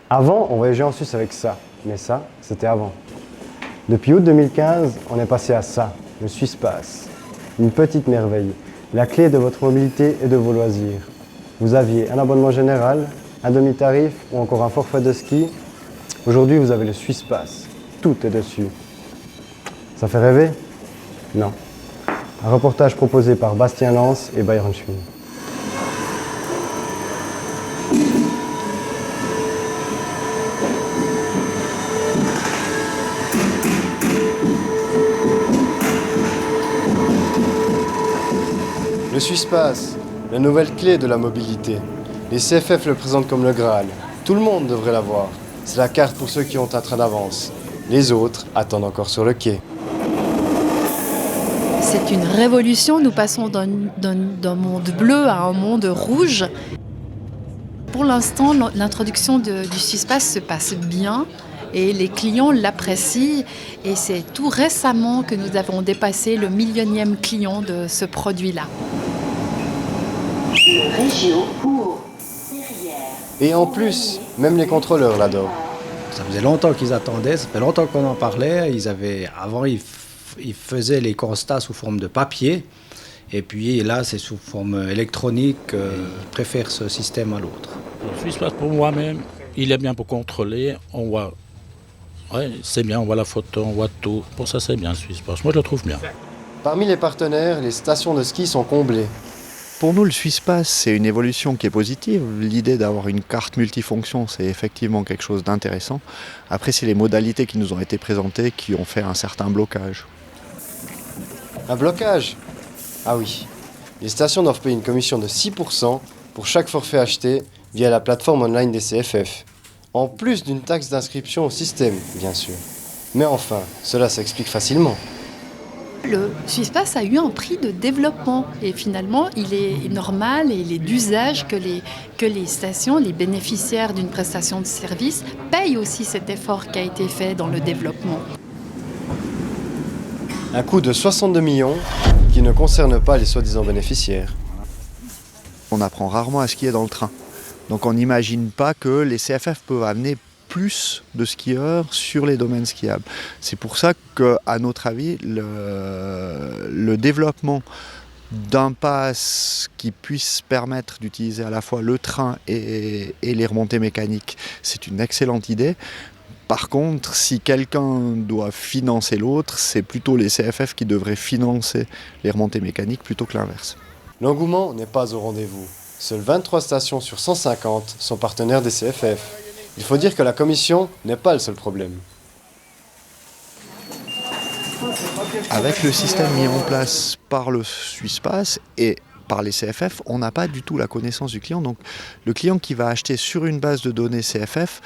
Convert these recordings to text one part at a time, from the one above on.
Avant, on voyageait en Suisse avec ça, mais ça, c'était avant. Depuis août 2015, on est passé à ça, le SwissPass. Une petite merveille, la clé de votre mobilité et de vos loisirs. Vous aviez un abonnement général, un demi-tarif ou encore un forfait de ski. Aujourd'hui, vous avez le SwissPass. Tout est dessus. Ça fait rêver? Non. Un reportage proposé par Bastien Lance et Byron Schwinn. Le SwissPass, la nouvelle clé de la mobilité. Les CFF le présentent comme le Graal. Tout le monde devrait l'avoir. C'est la carte pour ceux qui ont un train d'avance. Les autres attendent encore sur le quai. C'est une révolution, nous passons d'un monde bleu à un monde rouge. Pour l'instant, l'introduction du SwissPass se passe bien et les clients l'apprécient. Et c'est tout récemment que nous avons dépassé le millionième client de ce produit-là. Région pour Et en plus, même les contrôleurs l'adorent. Ça faisait longtemps qu'ils attendaient, ça fait longtemps qu'on en parlait. Avant, ils faisaient les constats sous forme de papier. Et puis là, c'est sous forme électronique. Ils préfèrent ce système à l'autre. Le SwissPass pour moi-même, il est bien pour contrôler. On voit, ouais, c'est bien, on voit la photo, on voit tout. Pour ça, c'est bien le SwissPass. Moi, je le trouve bien. Parmi les partenaires, les stations de ski sont comblées. Pour nous, le SwissPass, c'est une évolution qui est positive. L'idée d'avoir une carte multifonction, c'est effectivement quelque chose d'intéressant. Après, c'est les modalités qui nous ont été présentées qui ont fait un certain blocage. Un blocage? Ah oui. Les stations doivent payer une commission de 6% pour chaque forfait acheté via la plateforme online des CFF. En plus d'une taxe d'inscription au système, bien sûr. Mais enfin, cela s'explique facilement. Le SwissPass a eu un prix de développement et finalement il est normal et il est d'usage que les stations, les bénéficiaires d'une prestation de service payent aussi cet effort qui a été fait dans le développement. Un coût de 62 millions qui ne concerne pas les soi-disant bénéficiaires. On apprend rarement à skier dans le train. Donc on n'imagine pas que les CFF peuvent amener plus de skieurs sur les domaines skiables. C'est pour ça qu'à notre avis, le développement d'un pass qui puisse permettre d'utiliser à la fois le train et les remontées mécaniques, c'est une excellente idée. Par contre, si quelqu'un doit financer l'autre, c'est plutôt les CFF qui devraient financer les remontées mécaniques plutôt que l'inverse. L'engouement n'est pas au rendez-vous. Seules 23 stations sur 150 sont partenaires des CFF. Il faut dire que la commission n'est pas le seul problème. Avec le système mis en place par le SwissPass et par les CFF, on n'a pas du tout la connaissance du client. Donc le client qui va acheter sur une base de données CFF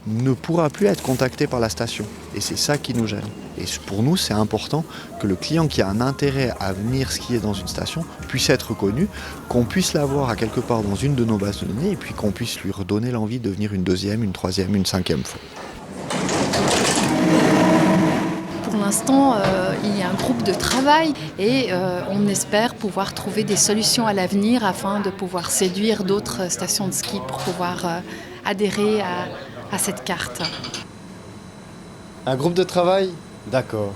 ne pourra plus être contacté par la station. Et c'est ça qui nous gêne. Et pour nous, c'est important que le client qui a un intérêt à venir skier dans une station puisse être connu, qu'on puisse l'avoir à quelque part dans une de nos bases de données et puis qu'on puisse lui redonner l'envie de venir une deuxième, une troisième, une cinquième fois. Pour l'instant, il y a un groupe de travail et on espère pouvoir trouver des solutions à l'avenir afin de pouvoir séduire d'autres stations de ski pour pouvoir adhérer à cette carte. Un groupe de travail? D'accord.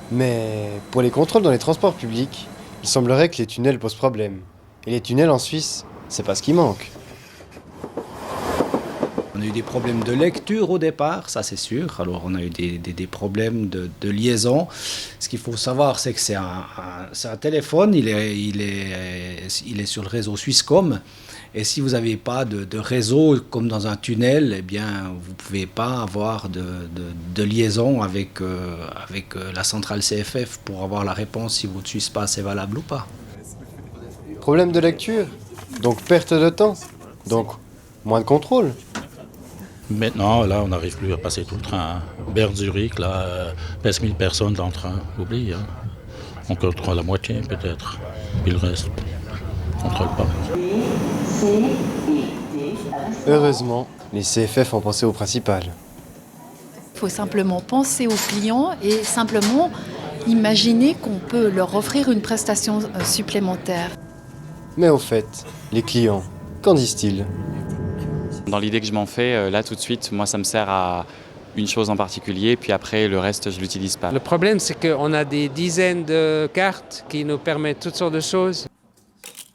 Mais pour les contrôles dans les transports publics, il semblerait que les tunnels posent problème. Et les tunnels en Suisse, c'est pas ce qui manque. On a eu des problèmes de lecture au départ, ça c'est sûr. Alors on a eu des problèmes de liaison. Ce qu'il faut savoir, c'est que c'est un téléphone, il est sur le réseau Swisscom. Et si vous n'avez pas de réseau comme dans un tunnel, eh bien, vous ne pouvez pas avoir de liaison avec la centrale CFF pour avoir la réponse si votre SwissPass est valable ou pas. Problème de lecture? Donc perte de temps? Donc moins de contrôle? Maintenant, là, on n'arrive plus à passer tout le train. Hein. Berne-Zurich, là, pèse 1000 personnes dans le train. Oublie, hein. On contrôle la moitié, peut-être. Puis le reste, on ne contrôle pas. Heureusement, les CFF ont pensé au principal. Il faut simplement penser aux clients et simplement imaginer qu'on peut leur offrir une prestation supplémentaire. Mais au fait, les clients, qu'en disent-ils? Dans l'idée que je m'en fais, là tout de suite, moi ça me sert à une chose en particulier, puis après le reste je l'utilise pas. Le problème c'est qu'on a des dizaines de cartes qui nous permettent toutes sortes de choses.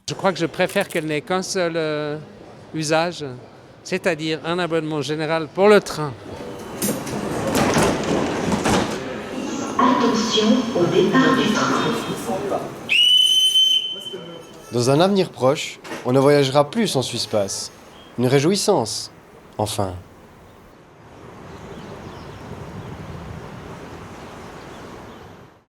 Je crois que je préfère qu'elle n'ait qu'un seul usage, c'est-à-dire un abonnement général pour le train. Attention au départ du train. Dans un avenir proche, on ne voyagera plus sans Swisspass. Une réjouissance, enfin.